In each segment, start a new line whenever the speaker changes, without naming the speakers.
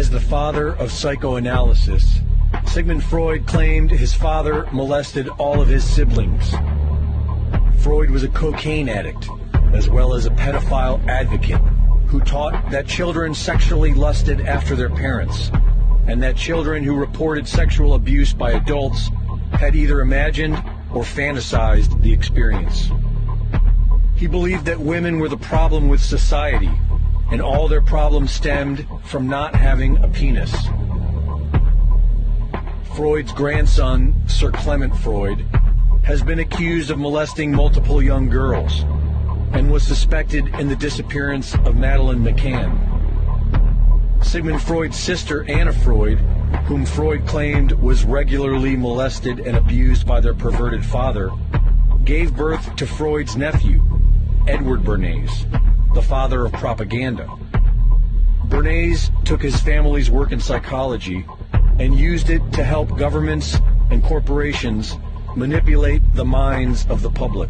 As the father of psychoanalysis, Sigmund Freud claimed his father molested all of his siblings. Freud was a cocaine addict, as well as a pedophile advocate, who taught that children sexually lusted after their parents, and that children who reported sexual abuse by adults had either imagined or fantasized the experience. He believed that women were the problem with society, and all their problems stemmed from not having a penis. Freud's grandson, Sir Clement Freud, has been accused of molesting multiple young girls and was suspected in the disappearance of Madeleine McCann. Sigmund Freud's sister, Anna Freud, whom Freud claimed was regularly molested and abused by their perverted father, gave birth to Freud's nephew, Edward Bernays, the father of propaganda. Bernays took his family's work in psychology and used it to help governments and corporations manipulate the minds of the public.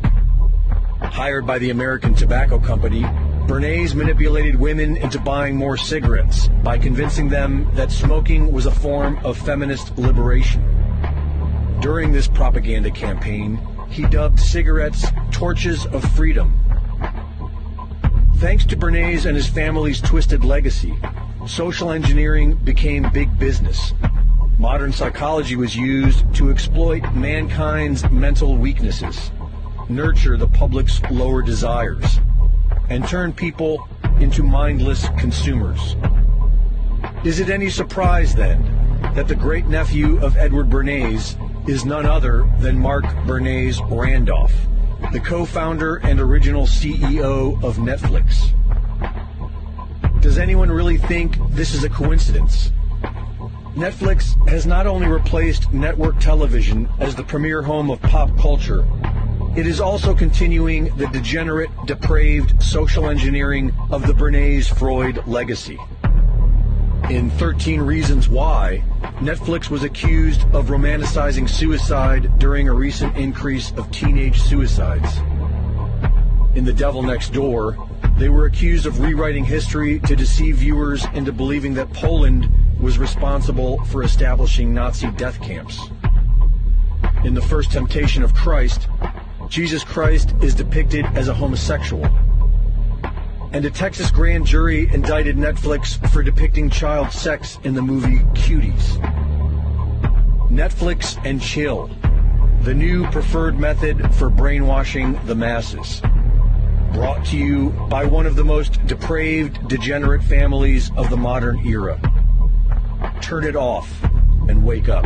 Hired by the American Tobacco Company, Bernays manipulated women into buying more cigarettes by convincing them that smoking was a form of feminist liberation. During this propaganda campaign, he dubbed cigarettes torches of freedom. Thanks to Bernays and his family's twisted legacy, social engineering became big business. Modern psychology was used to exploit mankind's mental weaknesses, nurture the public's lower desires, and turn people into mindless consumers. Is it any surprise, then, that the great-nephew of Edward Bernays is none other than Marc Bernays Randolph, the co-founder and original CEO of Netflix? Does anyone really think this is a coincidence? Netflix has not only replaced network television as the premier home of pop culture, it is also continuing the degenerate, depraved social engineering of the Bernays-Freud legacy. In 13 Reasons Why, Netflix was accused of romanticizing suicide during a recent increase of teenage suicides. In The Devil Next Door, they were accused of rewriting history to deceive viewers into believing that Poland was responsible for establishing Nazi death camps. In The First Temptation of Christ, Jesus Christ is depicted as a homosexual. And a Texas grand jury indicted Netflix for depicting child sex in the movie Cuties. Netflix and chill, the new preferred method for brainwashing the masses. Brought to you by one of the most depraved, degenerate families of the modern era. Turn it off and wake up.